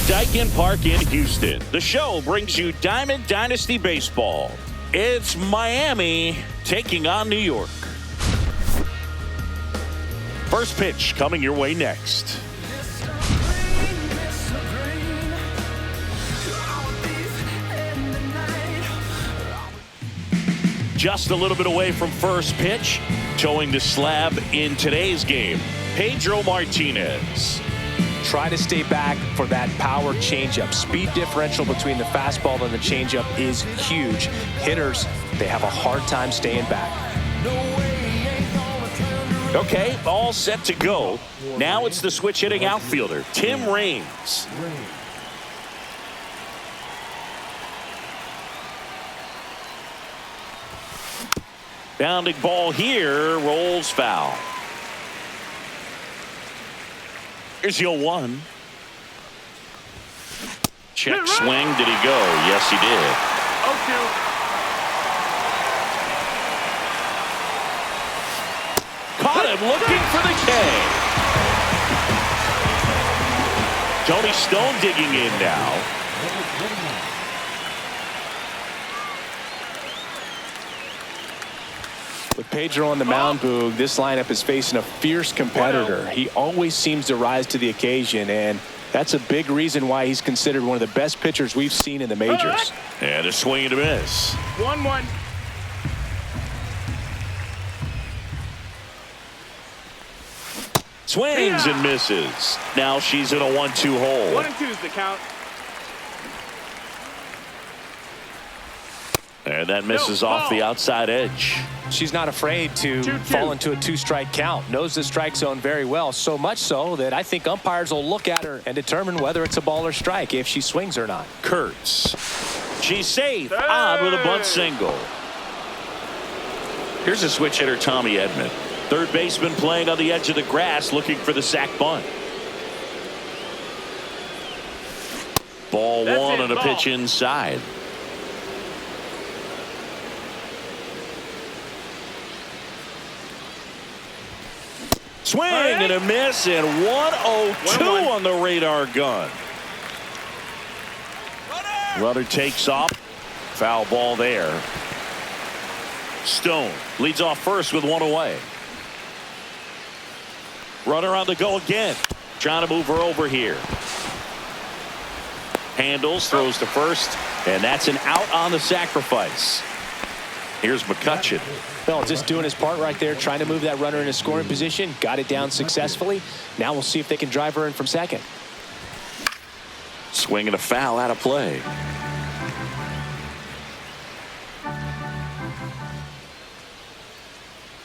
Daikin Park in Houston. The show brings you Diamond Dynasty Baseball. It's Miami taking on New York. First pitch coming your way next. Just a little bit away from first pitch, towing the slab in today's game, Pedro Martinez. Try to stay back for that power changeup. Speed differential between the fastball and the changeup is huge. Hitters, they have a hard time staying back. Okay, all set to go. Now it's the switch hitting outfielder, Tim Raines. Bounding ball here, rolls foul. Here's your 1. Check swing. Did he go? Yes, he did. 0-2. Caught him looking for the K. Tony Stone digging in now. With Pedro on the mound, Boog, this lineup is facing a fierce competitor. He always seems to rise to the occasion, and that's a big reason why he's considered one of the best pitchers we've seen in the majors. And a swing and a miss. 1-1. Swings and misses. Now she's in a 1-2 hole. 1-2 is the count. And that misses off the outside edge. She's not afraid to fall into a 2-strike count. Knows the strike zone very well, so much so that I think umpires will look at her and determine whether it's a ball or strike, if she swings or not. Kurtz. She's safe. On with a bunt single. Here's a switch hitter, Tommy Edman. Third baseman playing on the edge of the grass, looking for the sac bunt. Ball 1 and a pitch inside. Swing and a miss, and 1-0-2 on the radar gun. Runner takes off. Foul ball there. Stone leads off first with 1 away. Runner on the go again. Trying to move her over here. Handles, throws to first, and that's an out on the sacrifice. Here's McCutcheon. Well, just doing his part right there, trying to move that runner in a scoring position. Got it down successfully. Now we'll see if they can drive her in from second. Swing and a foul out of play.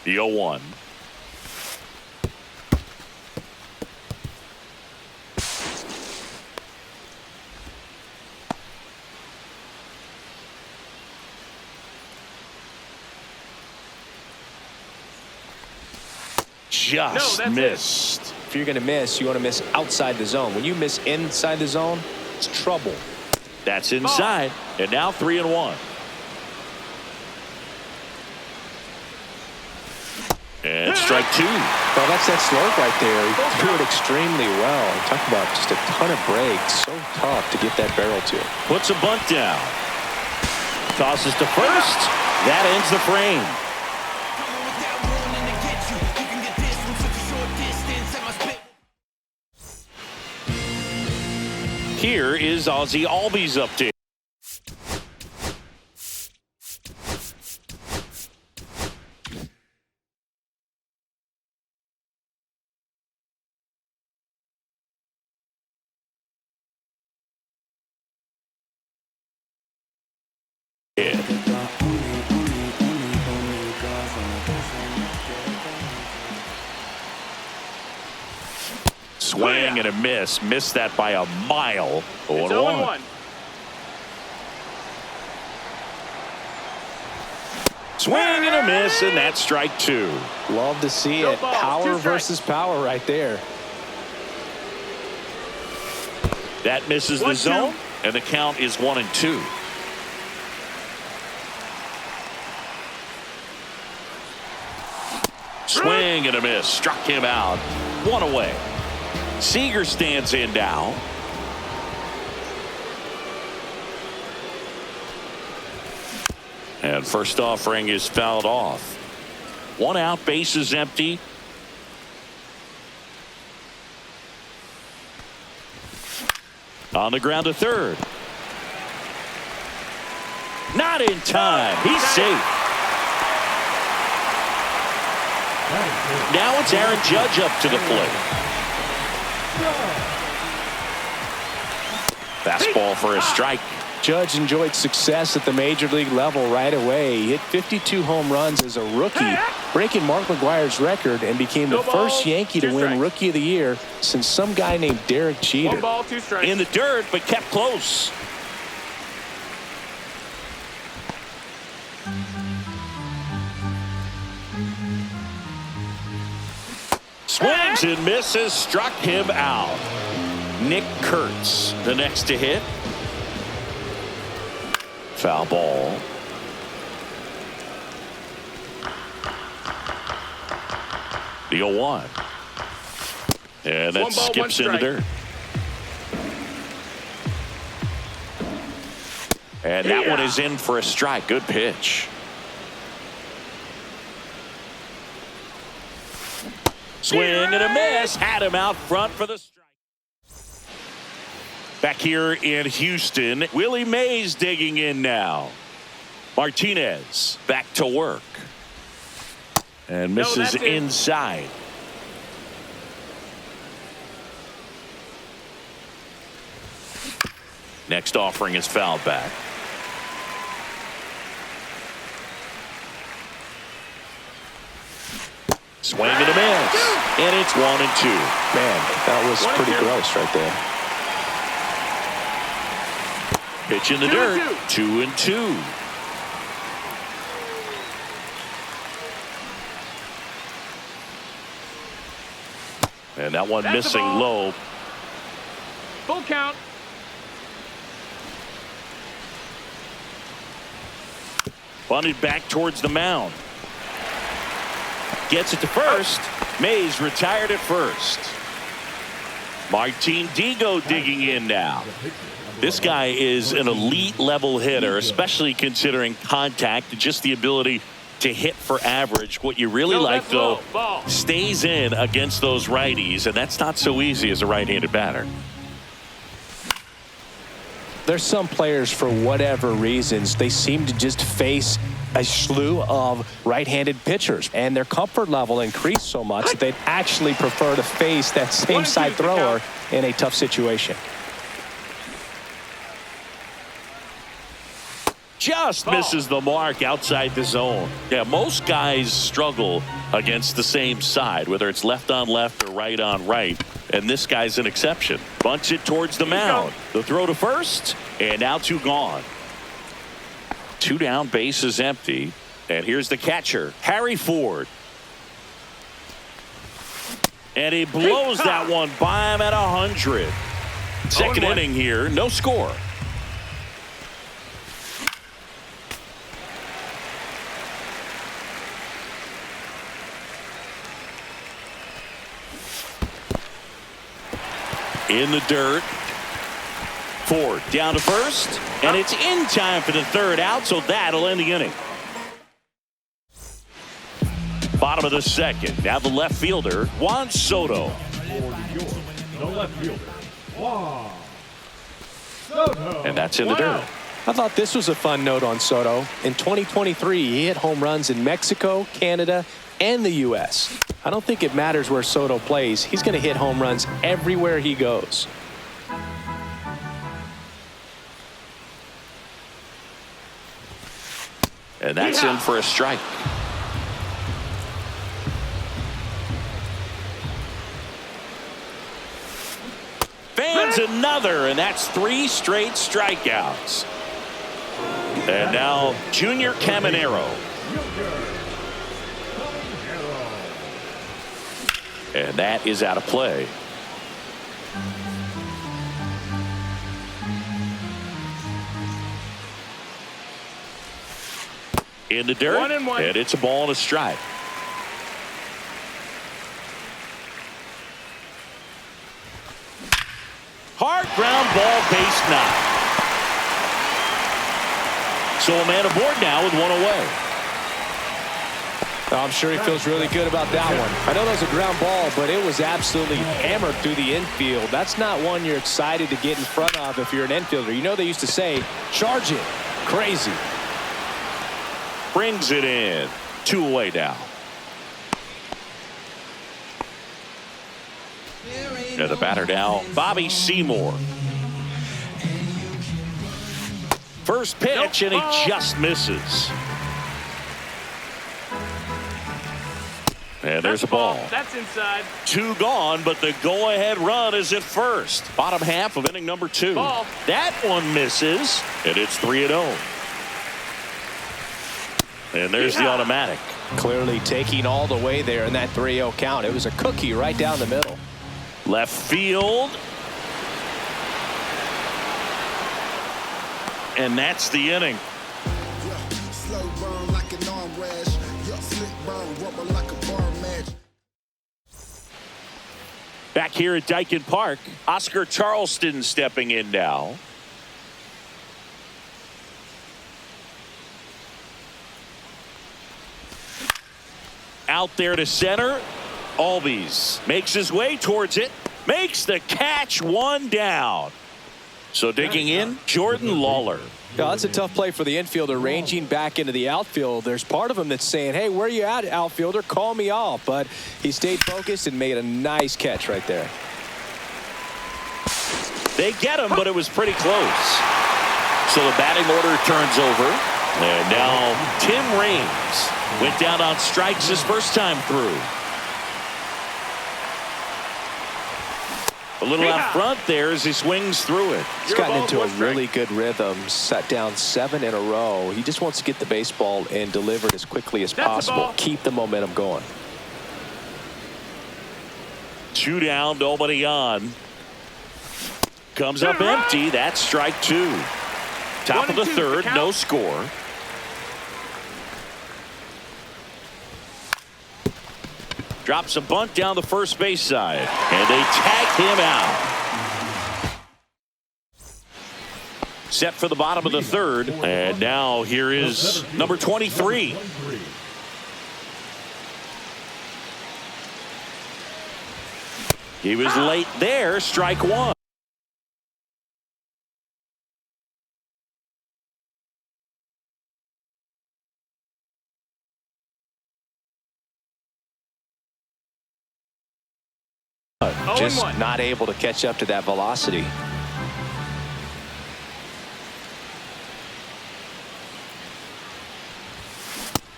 The 0-1. Just missed. If you're going to miss, you want to miss outside the zone. When you miss inside the zone, it's trouble. That's inside. And now 3-1. And strike 2. Well, that's that slope right there. He threw it extremely well. Talk about just a ton of breaks. So tough to get that barrel to. Puts a bunt down. Tosses to first. That ends the frame. Here is Ozzie Albies' update. Swing and a miss. Missed that by a mile. 0-1. Swing and a miss, and that's strike 2. Love to see it. Power versus power right there. That misses the zone, and the count is 1-2. Swing and a miss. Struck him out. 1 away. Seager stands in now. And first offering is fouled off. 1 out, base is empty. On the ground to third. Not in time. He's safe. Now it's Aaron Judge up to the plate. Fastball for a strike. Judge enjoyed success at the major league level right away. He hit 52 home runs as a rookie, breaking Mark McGwire's record, and became the first Yankee to win Rookie of the Year since some guy named Derek Jeter. 1 ball, 2 strikes. In the dirt, but kept close. Swings and misses, struck him out. Nick Kurtz, the next to hit. Foul ball. The 0-1. And that 1 ball, skips 1 in the strike. dirt. And that one is in for a strike. Good pitch. Swing and a miss. Had him out front for the strike. Back here in Houston, Willie Mays digging in now. Martinez back to work. And misses inside. Next offering is fouled back. Swing and a miss. And it's 1-2. Man, that was pretty gross right there. Pitch in the dirt. 2-2. And that one missing low. Full count. Bunted back towards the mound. Gets it to first. Mays retired at first. Martin Digo digging in now. This guy is an elite level hitter, especially considering contact and just the ability to hit for average. What you really like, though, stays in against those righties, and that's not so easy as a right-handed batter. There's some players, for whatever reasons, they seem to just face a slew of right-handed pitchers, and their comfort level increased so much that they'd actually prefer to face that same side thrower in a tough situation. Just misses the mark outside the zone. Yeah, most guys struggle against the same side, whether it's left on left or right on right. And this guy's an exception. Bunts it towards the mound. The throw to first, and now 2 gone. 2 down, base is empty. And here's the catcher, Harry Ford. And he blows that one by him at 100. Second inning here, no score. In the dirt. Ford down to first, and it's in time for the 3rd out, so that'll end the inning. Bottom of the 2nd. Now the left fielder, Juan Soto. The left fielder, Juan Soto. And that's in the dirt. I thought this was a fun note on Soto. In 2023, he hit home runs in Mexico, Canada, and the U.S. I don't think it matters where Soto plays. He's going to hit home runs everywhere he goes. And that's in for a strike. Fans another, and that's 3 straight strikeouts. And now Junior Caminero. And that is out of play. In the dirt, 1-1. and it's a ball and a strike. Hard ground ball, base knock. So a man aboard now with one away. I'm sure he feels really good about that one. I know that was a ground ball, but it was absolutely hammered through the infield. That's not one you're excited to get in front of if you're an infielder. You know they used to say, charge it. Crazy. Brings it in. 2 away now. And the batter now, Bobby Seymour. First pitch, and he just misses. And there's a ball. That's inside. 2 gone, but the go-ahead run is at first. Bottom half of inning number 2. Ball. That one misses, and it's 3-0. And there's the automatic. Clearly taking all the way there in that 3-0 count. It was a cookie right down the middle. Left field. And that's the inning. Slow burn like an arm rash. Slick burn, rubber like a bar match. Back here at Dyken Park, Oscar Charleston stepping in now. Out there to center. Albies makes his way towards it. Makes the catch, 1 down. So digging in, Jordan Lawler. Yeah, that's a tough play for the infielder, ranging back into the outfield. There's part of him that's saying, hey, where you at, outfielder? Call me off. But he stayed focused and made a nice catch right there. They get him, but it was pretty close. So the batting order turns over. And now Tim Raines went down on strikes his first time through. A little out front there as he swings through it. He's gotten into a really good rhythm, set down 7 in a row. He just wants to get the baseball and deliver it as quickly as possible. Keep the momentum going. 2 down, nobody on. Comes up empty. That's strike 2. Top of the 3rd, no score. Drops a bunt down the first base side, and they tag him out. Set for the bottom of the 3rd, and now here is number 23. He was late there, strike 1. Just not able to catch up to that velocity.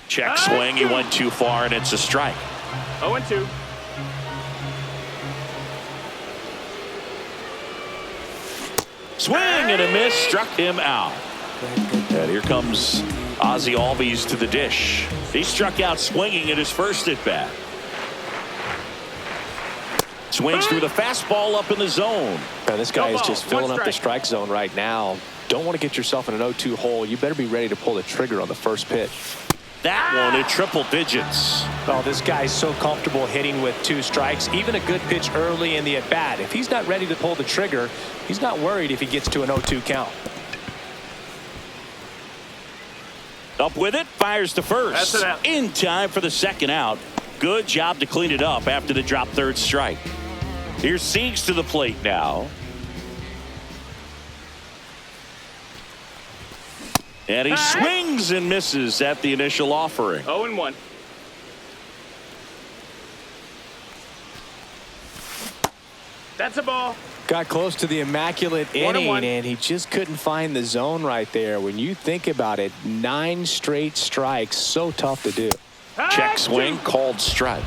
Check swing. He went too far, and it's a strike. 0-2. Swing and a miss. Struck him out. And here comes Ozzie Albies to the dish. He struck out swinging at his first at bat. Swings through the fastball up in the zone. And this guy is just filling up the strike zone right now. Don't want to get yourself in an 0-2 hole. You better be ready to pull the trigger on the first pitch. That one at triple digits. Oh, this guy's so comfortable hitting with 2 strikes. Even a good pitch early in the at-bat. If he's not ready to pull the trigger, he's not worried if he gets to an 0-2 count. Up with it, fires to first. In time for the 2nd out. Good job to clean it up after the drop 3rd strike. Here's Siegs to the plate now. And he swings and misses at the initial offering. 0-1. That's a ball. Got close to the immaculate inning, and he just couldn't find the zone right there. When you think about it, 9 straight strikes, so tough to do. Check swing, called strike.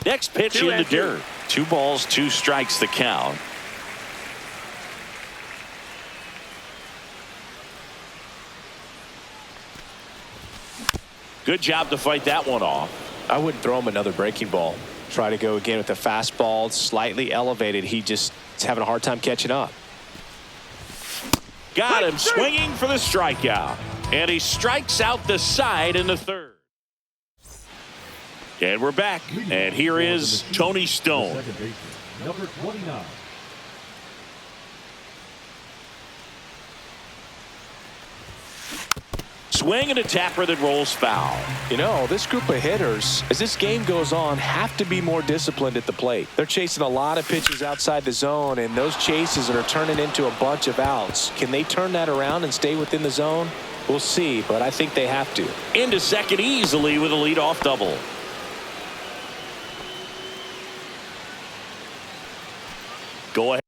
Next pitch in the dirt. 2 balls, 2 strikes the count. Good job to fight that one off. I wouldn't throw him another breaking ball. Try to go again with the fastball, slightly elevated. He just is having a hard time catching up. Got him swinging for the strikeout. And he strikes out the side in the 3rd. And we're back. And here is Tony Stone. Second baseman, number 29. Swing and a tapper that rolls foul. You know, this group of hitters, as this game goes on, have to be more disciplined at the plate. They're chasing a lot of pitches outside the zone, and those chases are turning into a bunch of outs. Can they turn that around and stay within the zone? We'll see, but I think they have to. Into second easily with a leadoff double. Go ahead.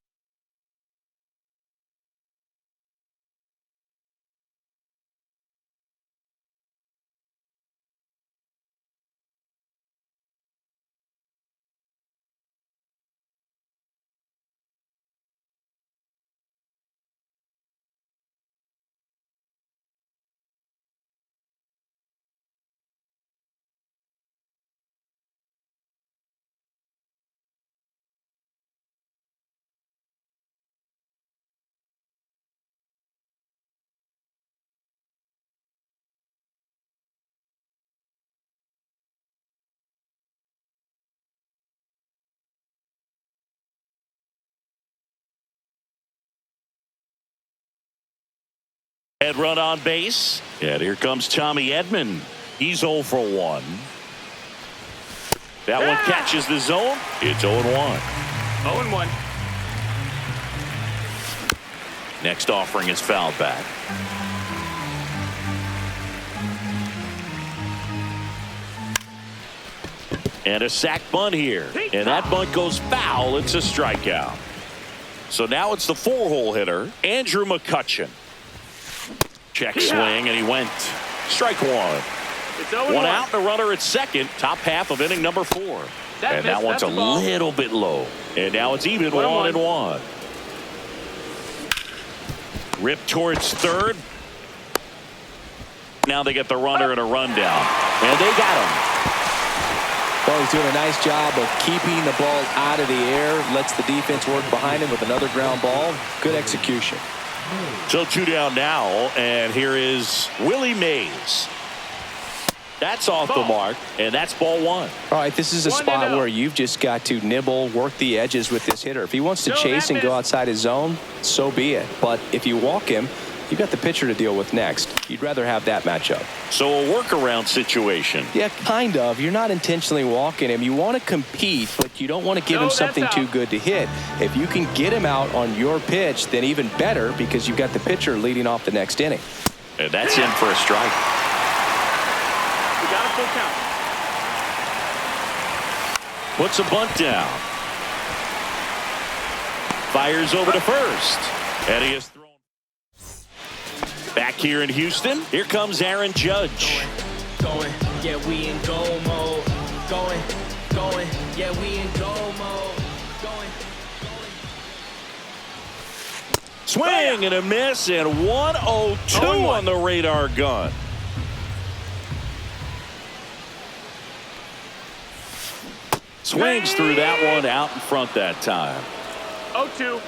Head run on base. And here comes Tommy Edman. He's 0 for 1. That one catches the zone. It's 0-1. 0-1. Next offering is fouled back. And a sac bunt here. And that bunt goes foul. It's a strikeout. So now it's the 4-hole hitter, Andrew McCutchen. Check swing, and he went. Strike one. It's 0-1. One out, and a runner at second. Top half of inning number 4. And that one's a little bit low. And now it's even 1-1. Rip towards third. Now they get the runner and a rundown. And they got him. Well, he's doing a nice job of keeping the ball out of the air. Lets the defense work behind him with another ground ball. Good execution. So 2 down now, and here is Willie Mays. That's off the mark, and that's ball 1. All right, this is a spot where you've just got to nibble, work the edges with this hitter. If he wants to chase and go outside his zone, so be it. But if you walk him, you've got the pitcher to deal with next. You'd rather have that matchup. So a workaround situation. Yeah, kind of. You're not intentionally walking him. You want to compete, but you don't want to give him something too good to hit. If you can get him out on your pitch, then even better, because you've got the pitcher leading off the next inning. And that's in for a strike. We got a full count. Puts a bunt down. Fires over to first. And he is thrown. Back here in Houston, here comes Aaron Judge. Going, yeah, we in go mode. Going, yeah, we in go mode. Going. Swing and a miss, and 102 on the radar gun. Swings through that one out in front that time. 0-2.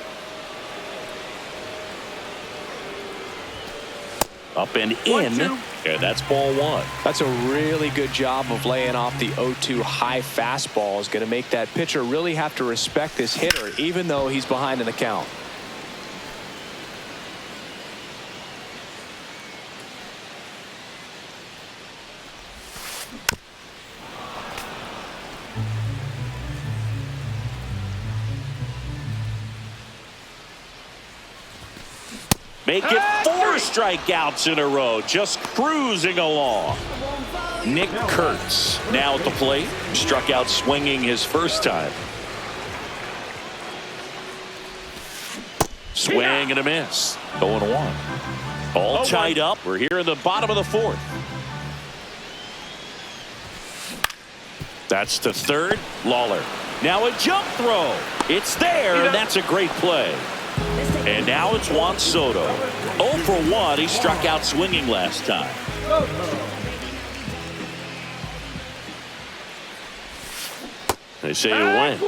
Up and in, and that's ball 1. That's a really good job of laying off the 0-2 high fastball. Is going to make that pitcher really have to respect this hitter, even though he's behind in the count. Make it 4 strikeouts in a row, just cruising along. Nick Kurtz now at the plate, struck out swinging his first time. Swing and a miss. 0-1. All tied up. We're here in the bottom of the 4th. That's to third. Lawler. Now a jump throw. It's there, and that's a great play. And now it's Juan Soto. 0 for 1. He struck out swinging last time. They say you win.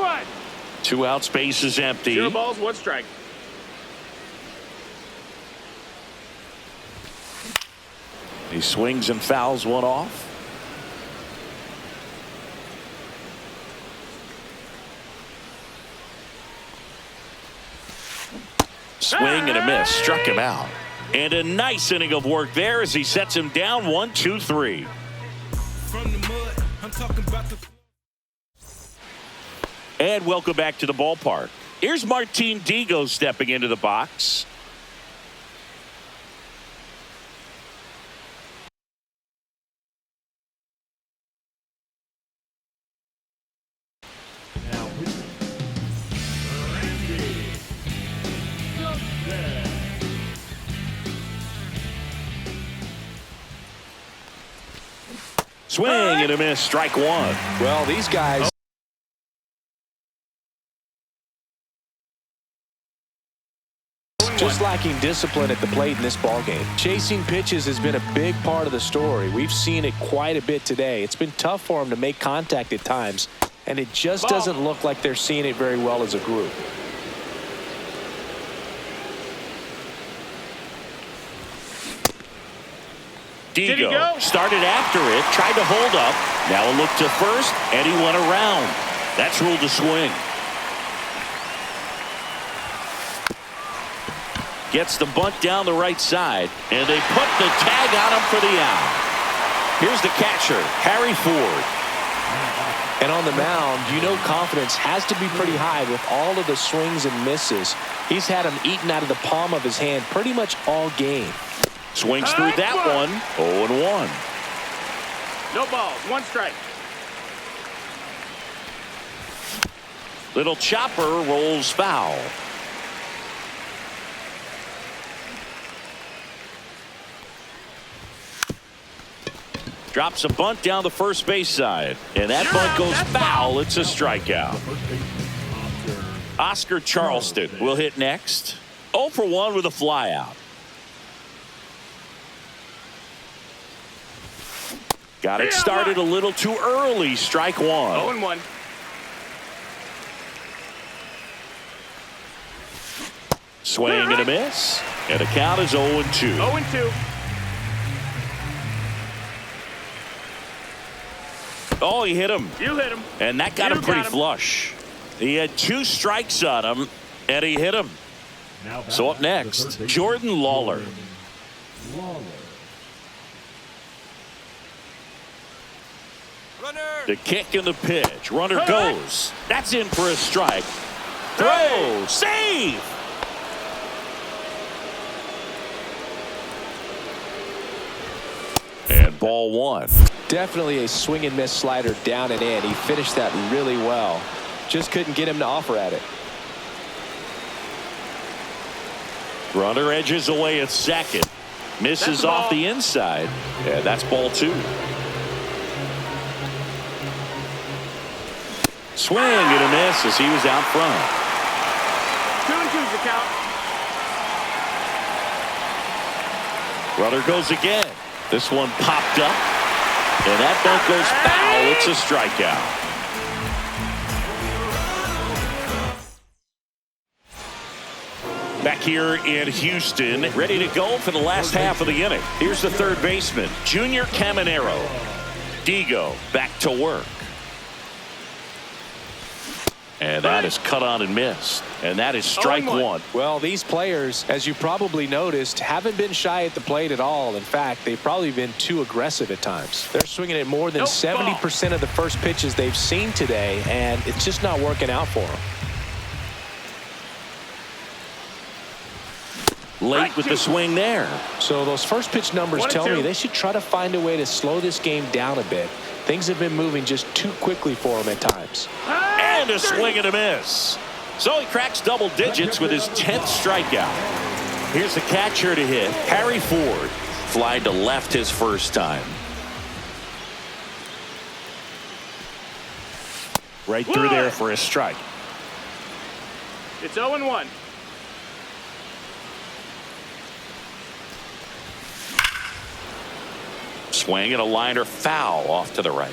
2 outs, base is empty. 0 balls, 1 strike. He swings and fouls one off. Swing and a miss. Struck him out. And a nice inning of work there as he sets him down 1-2-3. From the mud, I'm talking about the... And welcome back to the ballpark. Here's Martin Digo stepping into the box. Swing and a miss. Strike one. Well, these guys just lacking discipline at the plate in this ballgame. Chasing pitches has been a big part of the story. We've seen it quite a bit today. It's been tough for them to make contact at times, and it just doesn't look like they're seeing it very well as a group. Digo started after it, tried to hold up. Now a look to first, and he went around. That's ruled a swing. Gets the bunt down the right side, and they put the tag on him for the out. Here's the catcher, Harry Ford. And on the mound, you know confidence has to be pretty high with all of the swings and misses. He's had them eaten out of the palm of his hand pretty much all game. Swings through that one. 0-1. No balls. One strike. Little chopper rolls foul. Drops a bunt down the first base side. And that bunt goes foul. It's a strikeout. Oscar Charleston will hit next. 0 for 1 with a flyout. Got it started a little too early. Strike one. 0-1. Swing and a miss. And the count is 0-2. 0-2. Oh, he hit him. You hit him. And that got him pretty flush. He had 2 strikes on him, and he hit him. So up next, Jordan Lawler. The kick and the pitch. Runner goes. That's in for a strike. Throw. Save. And ball one. Definitely a swing and miss slider down and in. He finished that really well. Just couldn't get him to offer at it. Runner edges away at second. Misses off the inside. Yeah, that's ball two. Swing and a miss as he was out front. 2-2's the count. Runner goes again. This one popped up. And that bunt goes foul. It's a strikeout. Back here in Houston, ready to go for the last half of the inning. Here's the third baseman, Junior Caminero. Digo back to work. And that is cut on and missed. And that is strike one. Well, these players, as you probably noticed, haven't been shy at the plate at all. In fact, they've probably been too aggressive at times. They're swinging at more than 70% of the first pitches they've seen today, and it's just not working out for them. Late with the swing there. So those first pitch numbers tell me they should try to find a way to slow this game down a bit. Things have been moving just too quickly for him at times. And a swing and a miss. So he cracks double digits with his 10th strikeout. Here's the catcher to hit, Harry Ford. Flied to left his first time. Right through there for a strike. It's 0-1. Swing and a liner foul off to the right.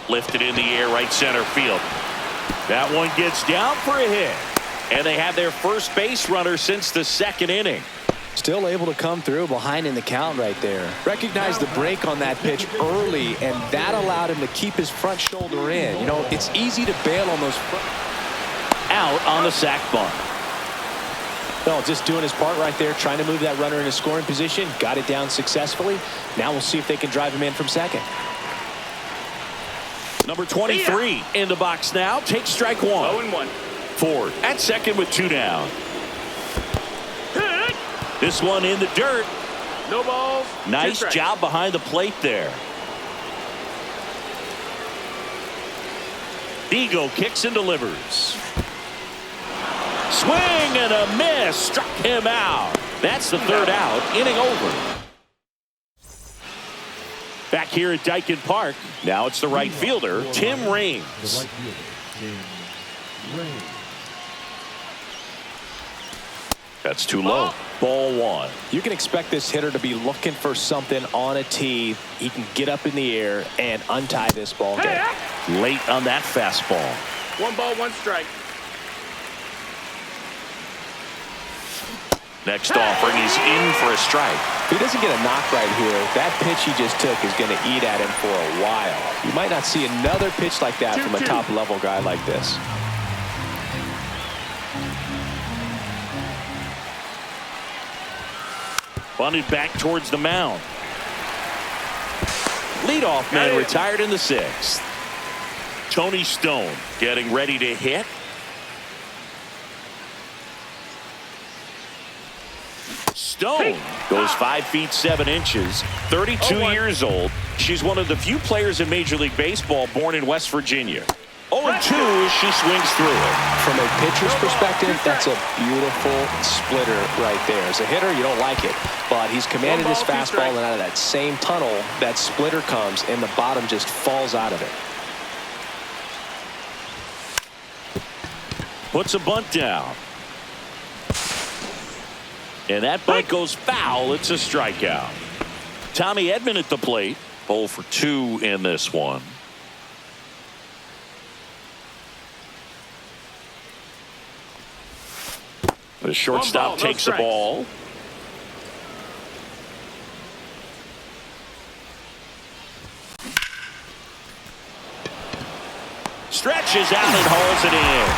Lifted in the air, right center field. That one gets down for a hit. And they have their first base runner since the second inning. Still able to come through behind in the count right there. Recognized the break on that pitch early, and that allowed him to keep his front shoulder in. You know, it's easy to bail on those front. Out on the sac bunt. No, just doing his part right there, trying to move that runner into scoring position. Got it down successfully. Now we'll see if they can drive him in from second. Number 23 in the box now. Takes strike one. 0-1. Ford at second with 2 down. This one in the dirt. No balls. Nice job behind the plate there. Digo kicks and delivers. Swing and a miss. Struck him out. That's the third out. Inning over. Back here at Dyken Park. Now it's the right fielder, Tim Raines. The right fielder, Tim Raines. That's too low. Ball one. You can expect this hitter to be looking for something on a tee. He can get up in the air and untie this ball game. Late on that fastball. 1 ball, 1 strike. Next offering, he's in for a strike. If he doesn't get a knock right here, that pitch he just took is going to eat at him for a while. You might not see another pitch like that from a top-level guy like this. Bunted back towards the mound. Leadoff man retired in the 6th. Tony Stone getting ready to hit. Stone goes 5 feet 7 inches, 32 years old. She's one of the few players in Major League Baseball born in West Virginia. 0-2 as she swings through it. From a pitcher's perspective, that's a beautiful splitter right there. As a hitter, you don't like it, but he's commanded his fastball, and out of that same tunnel, that splitter comes, and the bottom just falls out of it. Puts a bunt down. And that bunt goes foul. It's a strikeout. Tommy Edman at the plate. 0 for 2 in this one. The shortstop takes the ball. Stretches out and hauls it in.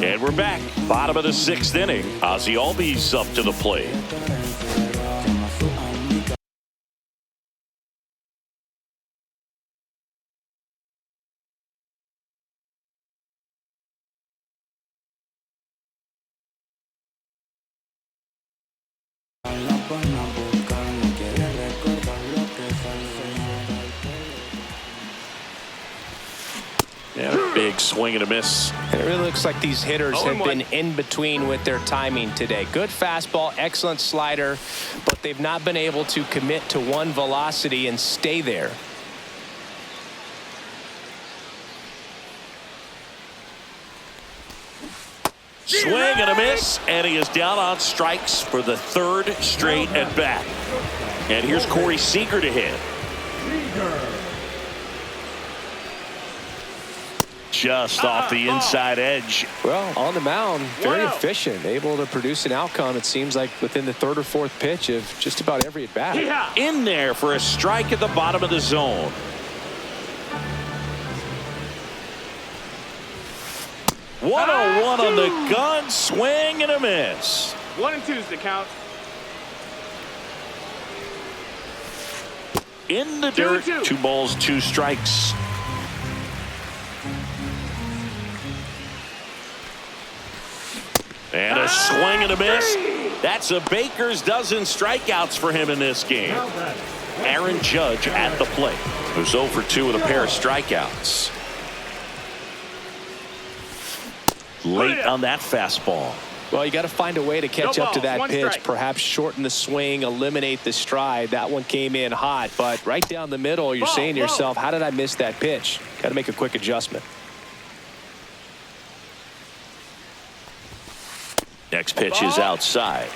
And we're back. Bottom of the 6th inning. Ozzie Albies up to the plate. And a big swing and a miss. And it really looks like these hitters have been in between with their timing today. Good fastball, excellent slider, but they've not been able to commit to one velocity and stay there. Swing and a miss, and he is down on strikes for the 3rd straight at bat. And here's Corey Seager to hit. Just off the inside edge. Well, on the mound, very efficient, able to produce an outcome, it seems like, within the 3rd or 4th pitch of just about every at bat. In there for a strike at the bottom of the zone. One on the gun, swing and a miss. 1-2's the count. In the dirt, 2 balls, 2 strikes. And a swing and a miss. That's a baker's dozen strikeouts for him in this game. Aaron Judge at the plate, who's 0 for 2 with a pair of strikeouts. Late on that fastball. Well, you got to find a way to catch up to that pitch, perhaps shorten the swing, eliminate the stride. That one came in hot, but right down the middle, you're saying to yourself, how did I miss that pitch? Got to make a quick adjustment. Next pitch is outside.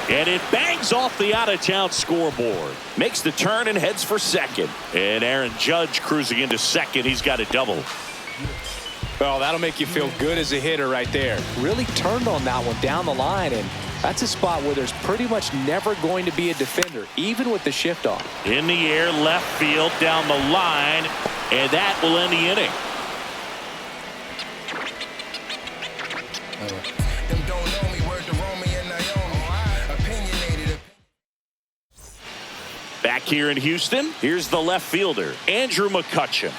And it bangs off the out-of-town scoreboard. Makes the turn and heads for second. And Aaron Judge cruising into second. He's got a double. Well, that'll make you feel good as a hitter right there. Really turned on that one down the line, and that's a spot where there's pretty much never going to be a defender, even with the shift off. In the air, left field, down the line, and that will end the inning. Them don't know me, word to Romy and Naomi. Opinionated. Back here in Houston, here's the left fielder, Andrew McCutchen.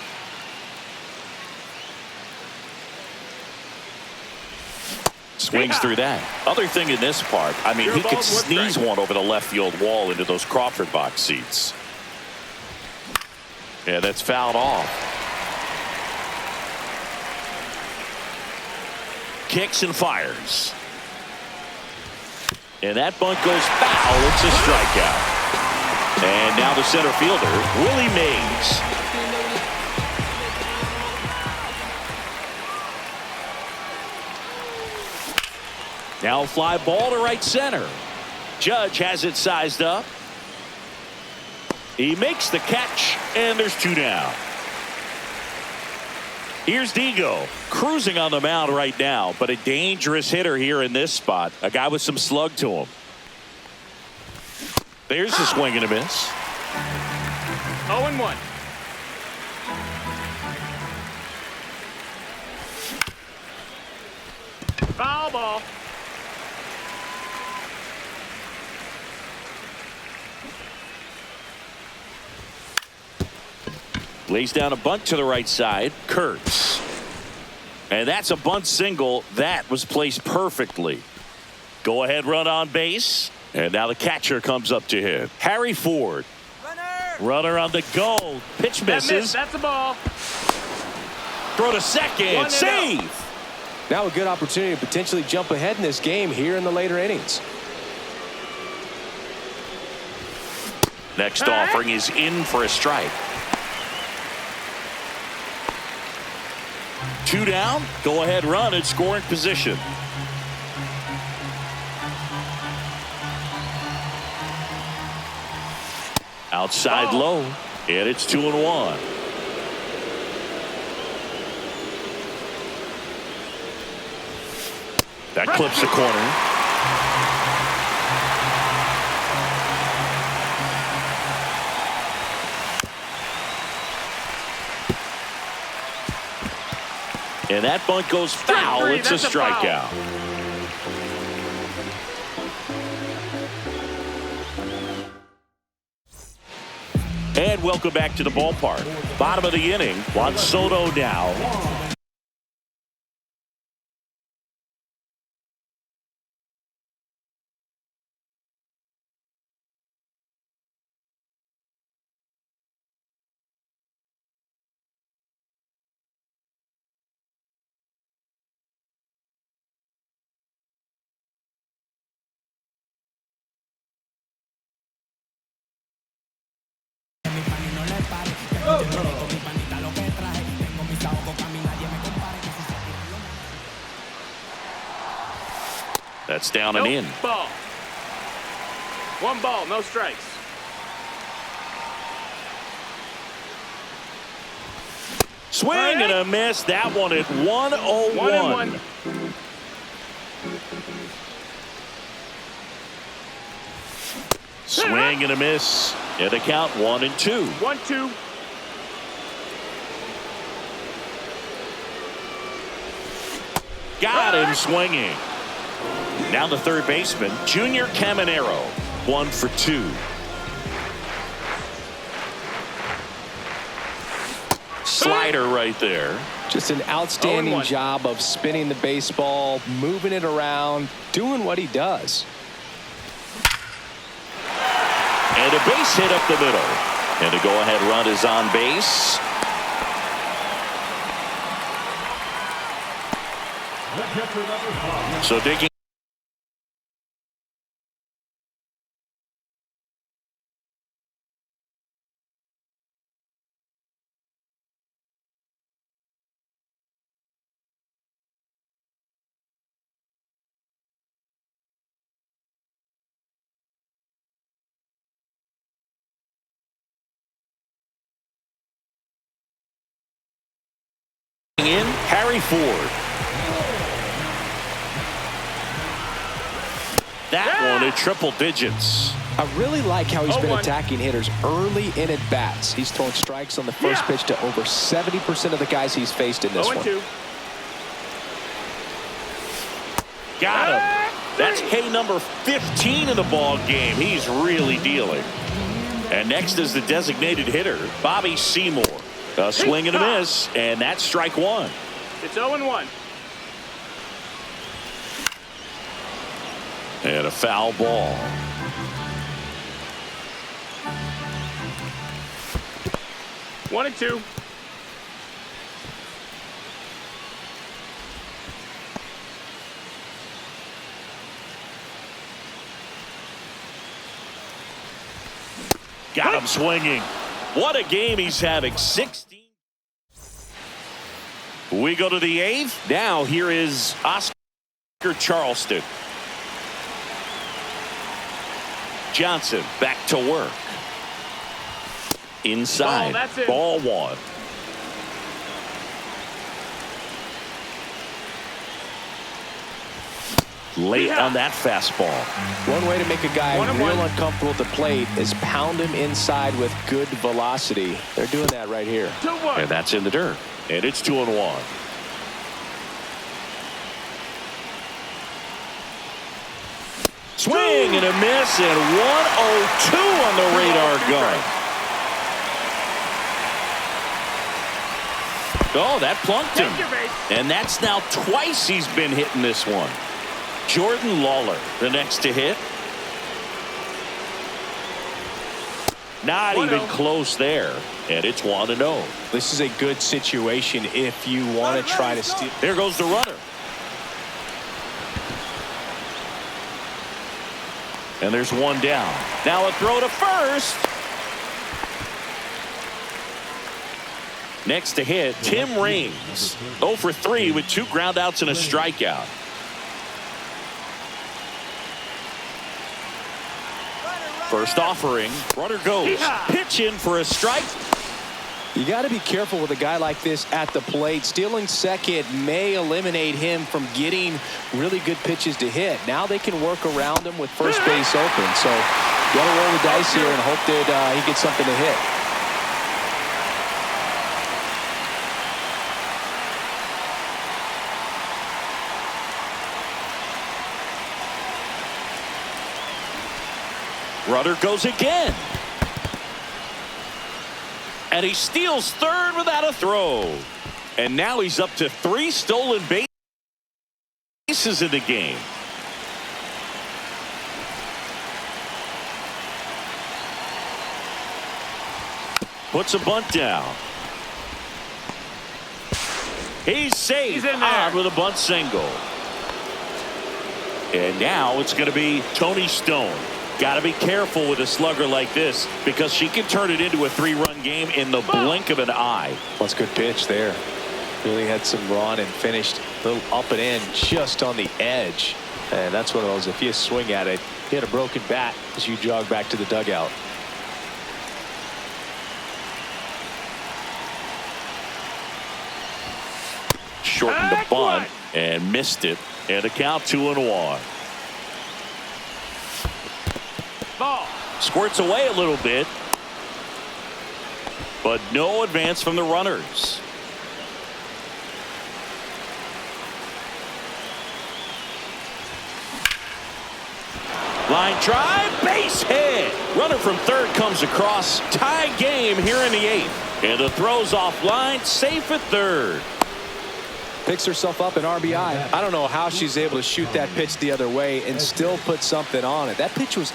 Swings through that. Other thing in this part, I mean, he could sneeze one over the left field wall into those Crawford box seats. Yeah, that's fouled off. Kicks and fires. And that bunt goes foul. It's a strikeout. And now the center fielder, Willie Mays. Now a fly ball to right center. Judge has it sized up. He makes the catch, and there's two down. Here's Digo, cruising on the mound right now, but a dangerous hitter here in this spot. A guy with some slug to him. There's a swing and a miss. 0-1. Foul ball. Lays down a bunt to the right side. Kurtz. And that's a bunt single. That was placed perfectly. Go ahead run on base. And now the catcher comes up to him. Harry Ford. Runner on the go. Pitch misses. That's a ball. Throw to second. Save. Now a good opportunity to potentially jump ahead in this game here in the later innings. Next offering is in for a strike. Two down. Go ahead run in scoring position. Outside low. And it's 2-1. That clips the corner. And that bunt goes foul. It's a strikeout. And welcome back to the ballpark. Bottom of the inning. Juan Soto now. That's down and in. Ball. One ball, no strikes. Swing and a miss. That one at 1-0-1. 1-1. Swing and a miss. And the count 1-2. 1-2. Got him swinging. Now the third baseman, Junior Caminero. 1 for 2. Slider right there. Just an outstanding 0-1. job of spinning the baseball, moving it around, doing what he does. And a base hit up the middle. And a go-ahead run is on base. So digging. digging in, Harry Ford. That one at triple digits. I really like how he's been 0-1. attacking hitters early in at bats. He's throwing strikes on the first pitch to over 70% of the guys he's faced in this one. 0-2. Got him. That's K number 15 in the ball game. He's really dealing. And next is the designated hitter, Bobby Seymour. A swing and a miss, and that's strike one. It's 0-1. And a foul ball. One and two. Got him swinging. What a game he's having. 16. We go to the eighth. Now here is Oscar Charleston. Johnson back to work. Inside. That's it. Ball one. Late on that fastball. One way to make a guy 1-1. real uncomfortable at the plate is pound him inside with good velocity. They're doing that right here. 2-1. And that's in the dirt. And it's 2-1. Swing and a miss, and 102 on the radar gun. Oh, that plunked him. Take your base. And that's now twice he's been hitting this one. Jordan Lawler, the next to hit. Not 1-0. even close there. And it's 1-0. This is a good situation if you want to try to steal. There goes the runner. And there's one down. Now a throw to first. Next to hit, Tim Raines. 0 for 3 with 2 groundouts and a strikeout. First offering. Runner goes. Pitch in for a strike. You got to be careful with a guy like this at the plate. Stealing second may eliminate him from getting really good pitches to hit. Now they can work around him with first base open. So you got to roll the dice here and hope that he gets something to hit. Runner goes again. And he steals third without a throw. And now he's up to 3 stolen bases in the game. Puts a bunt down. He's safe. He's in there. On with a bunt single. And now it's going to be Tony Stone. Got to be careful with a slugger like this because she can turn it into a 3-run game in the blink of an eye. That's a good pitch there. Really had some run and finished a little up and in just on the edge. And that's one of those, if you swing at it, you had a broken bat as you jog back to the dugout. Shortened the bunt and missed it. And a count 2-1. Ball. Squirts away a little bit. But no advance from the runners. Line drive, base hit. Runner from third comes across. Tie game here in the 8th. And the throw's offline, safe at third. Picks herself up an RBI. I don't know how she's able to shoot that pitch the other way and still put something on it. That pitch was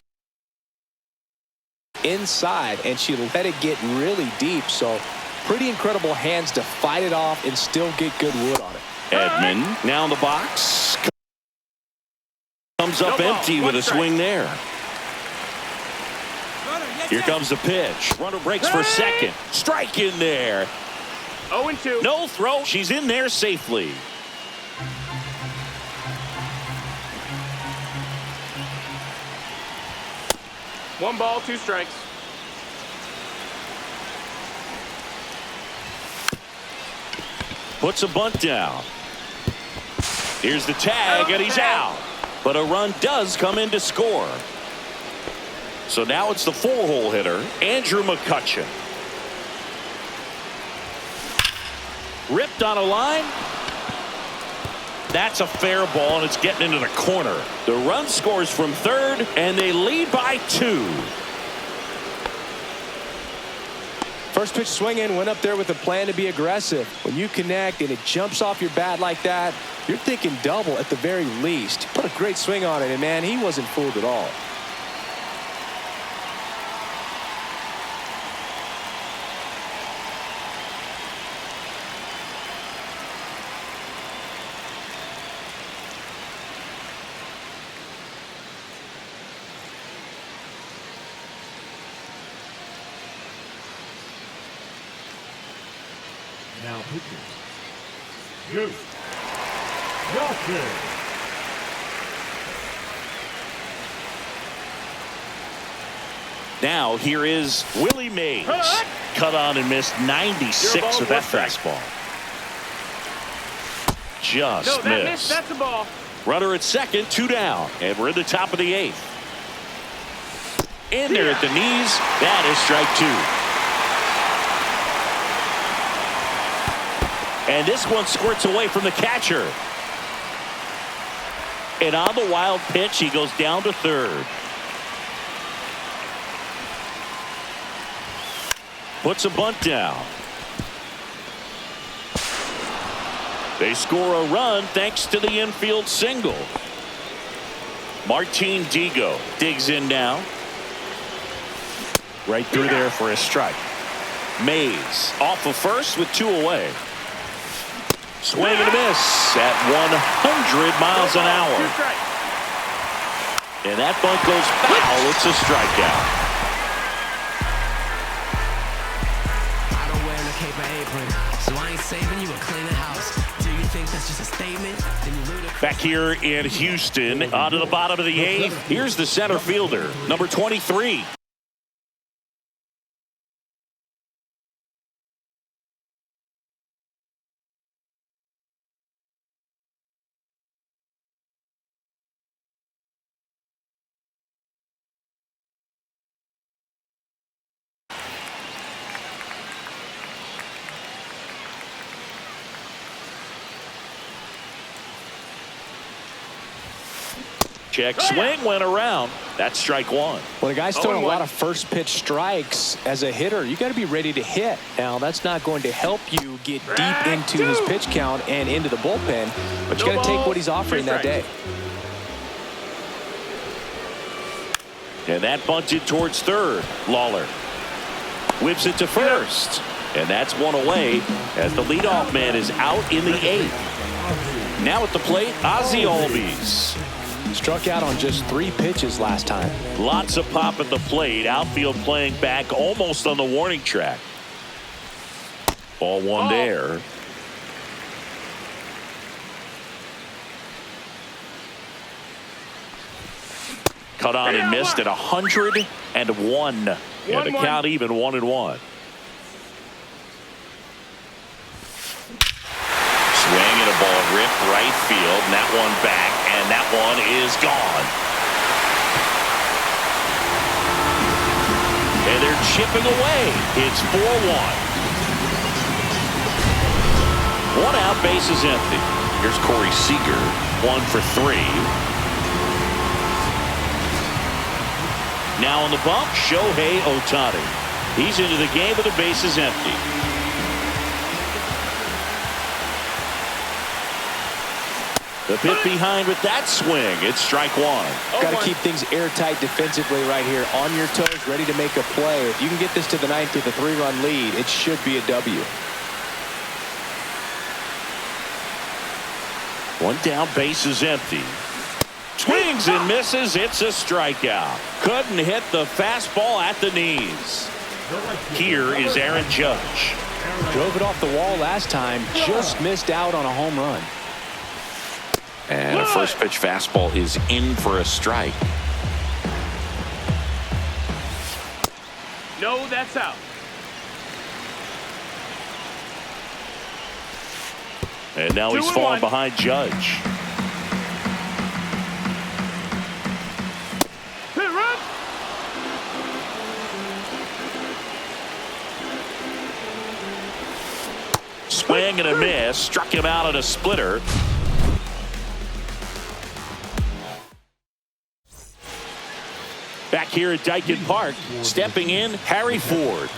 inside and she let it get really deep. So pretty incredible hands to fight it off and still get good wood on it. Edman now in the box. Comes up empty with a swing there. Here comes the pitch. Runner breaks for second. Strike in there. 0-2. No throw. She's in there safely. One ball, 2 strikes. Puts a bunt down. Here's the tag, and he's out. But a run does come in to score. So now it's the 4-hole hitter, Andrew McCutcheon. Ripped on a line. That's a fair ball, and it's getting into the corner. The run scores from third, and they lead by 2. First pitch swinging, went up there with a plan to be aggressive. When you connect and it jumps off your bat like that, you're thinking double at the very least. Put a great swing on it, and man, he wasn't fooled at all. Now pitching. Goose. Johnson. Now here is Willie Mays. Cut on and missed 96 with that fastball. Just missed. That's a ball. Runner at second, 2 down, and we're in the top of the 8th. In there at the knees. That is strike 2. And this one squirts away from the catcher. And on the wild pitch, he goes down to third. Puts a bunt down. They score a run thanks to the infield single. Martin Digo digs in now. Right through there for a strike. Mays off of first with 2 away. Swing and a miss at 100 miles an hour. And that bunt goes foul. It's a strikeout. I don't wear no cape or apron, so I ain't saving you a cleaner house. Do you think that's just a statement? Then you ludicrous. Back here in Houston, on to the bottom of the 8th. Here's the center fielder, number 23. Check swing went around. That's strike 1. When a guy's throwing a lot of first pitch strikes as a hitter, you got to be ready to hit. Now, that's not going to help you get deep into his pitch count and into the bullpen, but you got to take what he's offering that day. And that bunted towards third. Lawler whips it to first. And that's 1 away as the leadoff man is out in the 8th. Now at the plate, Ozzie Albies. Struck out on just 3 pitches last time. Lots of pop at the plate. Outfield playing back almost on the warning track. Ball 1 there. Cut on and missed at 101. And the count even 1-1. Swing and a ball ripped right field. And that one back. And that one is gone. And they're chipping away. It's 4-1. 1 out, bases empty. Here's Corey Seager, 1 for 3. Now on the bump, Shohei Ohtani. He's into the game with the bases empty. The pit behind with that swing. It's strike 1. Got to keep things airtight defensively right here. On your toes, ready to make a play. If you can get this to the 9th with a 3-run lead, it should be a W. 1 down, bases empty. Swings and misses. It's a strikeout. Couldn't hit the fastball at the knees. Here is Aaron Judge. Drove it off the wall last time. Just missed out on a home run. And a first pitch fastball is in for a strike. No, that's out. And now he's 2-1. falling behind Judge. Hit, run. Swing and a miss. Struck him out at a splitter. Back here at Dyken Park, stepping in, Harry Ford.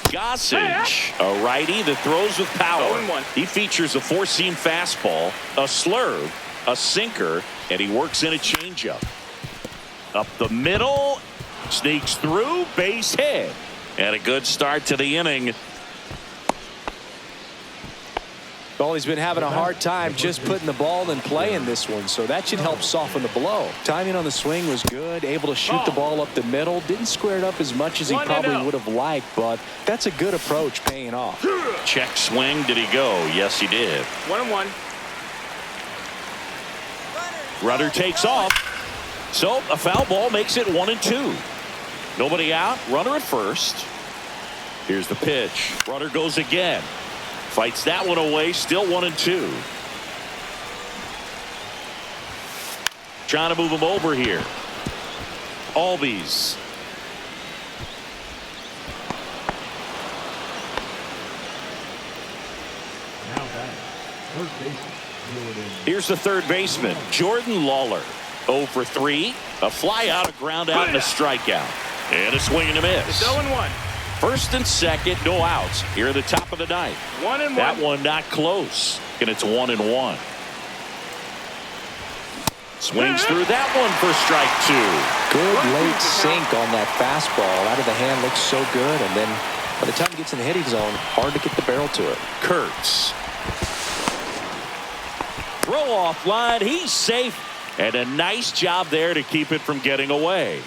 Gossage, a righty that throws with power. 0-1. He features a four-seam fastball, a slurve, a sinker, and he works in a changeup. Up the middle, sneaks through, base hit. And a good start to the inning. Well, he's been having a hard time just putting the ball in play in this one, so that should help soften the blow. Timing on the swing was good, able to shoot the ball up the middle. Didn't square it up as much as he probably would have liked, but that's a good approach paying off. Check swing. Did he go? Yes, he did. 1-1. Rudder takes off. So a foul ball makes it 1-2. Nobody out. Runner at first. Here's the pitch. Runner goes again. Fights that one away. Still 1-2. Trying to move him over here. Albies. Now back. Third baseman, Jordan. Here's the third baseman, Jordan Lawler. 0 for 3. A fly out, a ground out, and a strikeout. And a swing and a miss. It's 0-1. First and second, no outs. Here at the top of the ninth. 1-1. That one not close. And it's 1-1. Swings through that one for strike 2. Good late sink on that fastball. Out of the hand, looks so good. And then by the time he gets in the hitting zone, hard to get the barrel to it. Kurtz. Throw off line. He's safe. And a nice job there to keep it from getting away.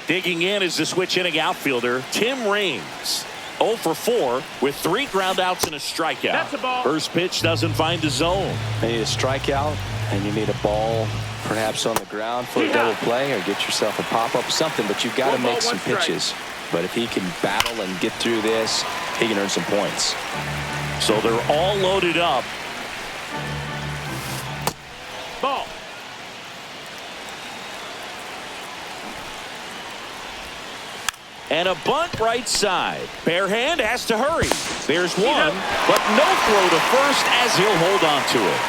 Digging in is the switch hitting outfielder, Tim Raines. 0 for 4 with 3 ground outs and a strikeout. That's a ball. First pitch doesn't find the zone. You need a strikeout, and you need a ball perhaps on the ground for a double play, or get yourself a pop-up or something, but you've got to 1 ball, make some 1 strike. pitches. But if he can battle and get through this, he can earn some points. So they're all loaded up. Ball. And a bunt right side. Bare hand has to hurry. There's one, but no throw to first as he'll hold on to it.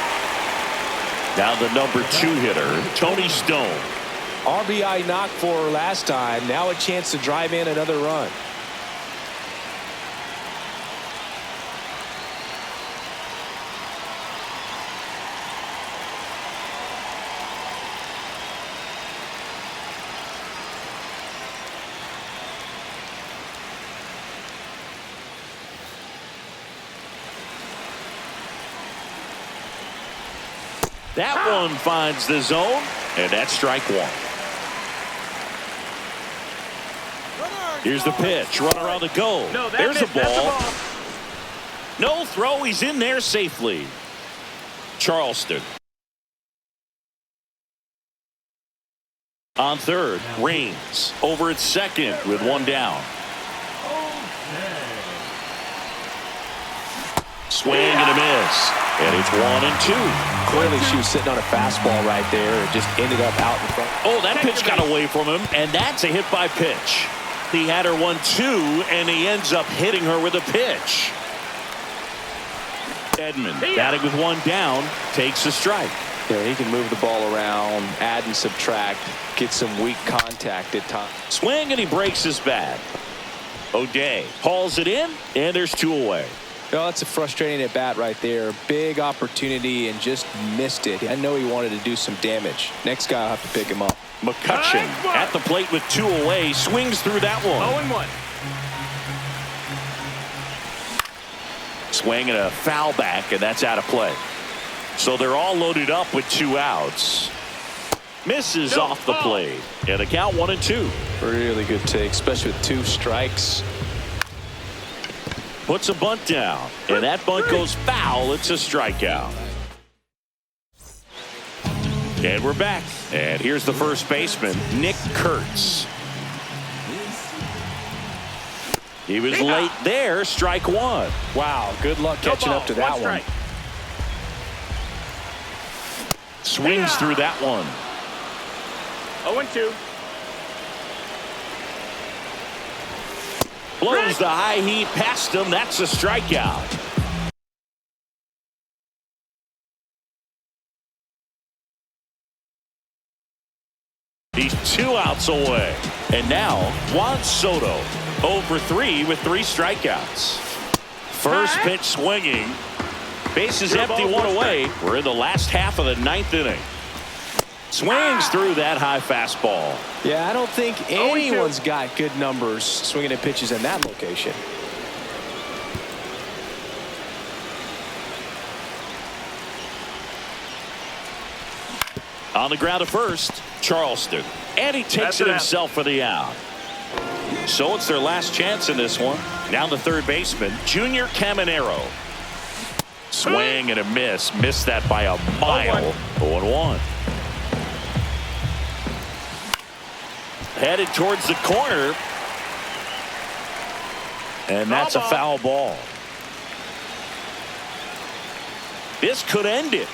Now the number 2 hitter, Tony Stone. RBI knocked for her last time. Now a chance to drive in another run. That one finds the zone, and that's strike 1. Here's the pitch. Runner on the go. No, that There's a missed. That's a ball. ball. No throw. He's in there safely. Charleston. On third, Raines. Over at second with 1 down. Swing and a miss. And it's 1-2. Clearly she was sitting on a fastball right there and just ended up out in front. Oh, that pitch got away from him, and that's a hit by pitch. He had her 1-2, and he ends up hitting her with a pitch. Edmond, batting with 1 down, takes a strike. Yeah, he can move the ball around, add and subtract, get some weak contact at times. Swing, and he breaks his bat. O'Day hauls it in, and there's 2 away. Oh, that's a frustrating at bat right there. Big opportunity and just missed it. I know he wanted to do some damage. Next guy will have to pick him up. McCutcheon at the plate with 2 away, swings through that one. 0-1. Swing and a foul back, and that's out of play. So they're all loaded up with 2 outs. Misses off the plate, and the count 1-2. Really good take, especially with 2 strikes. Puts a bunt down, and that bunt goes foul. It's a strikeout. And we're back. And here's the first baseman, Nick Kurtz. He was late there. Strike one. Wow, good luck catching up to that one. Swings through that one. 0-2. Blows the high heat past him. That's a strikeout. He's 2 outs away. And now Juan Soto 0 for 3 with 3 strikeouts. First pitch swinging. Bases empty, 1 away. We're in the last half of the 9th inning. Swings through that high fastball. Yeah, I don't think anyone's got good numbers swinging at pitches in that location. On the ground to first, Charleston. And he takes it himself for the out. So it's their last chance in this one. Now the third baseman, Junior Caminero. Swing and a miss. Missed that by a mile. 0-1. Headed towards the corner. And that's a foul ball. This could end it.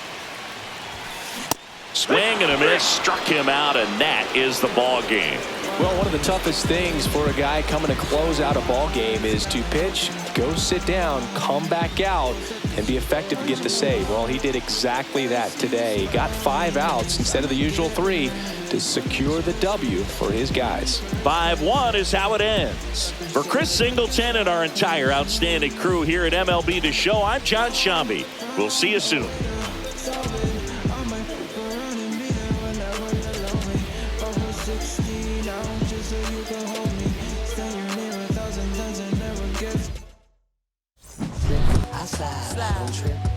Swing and a miss. Struck him out, and that is the ball game. Well, one of the toughest things for a guy coming to close out a ball game is to pitch, go sit down, come back out, and be effective to get the save. Well, he did exactly that today. He got 5 outs instead of the usual 3 to secure the W for his guys. 5-1 is how it ends. For Chris Singleton and our entire outstanding crew here at MLB The Show, I'm John Shambi. We'll see you soon. I slide, don't trip.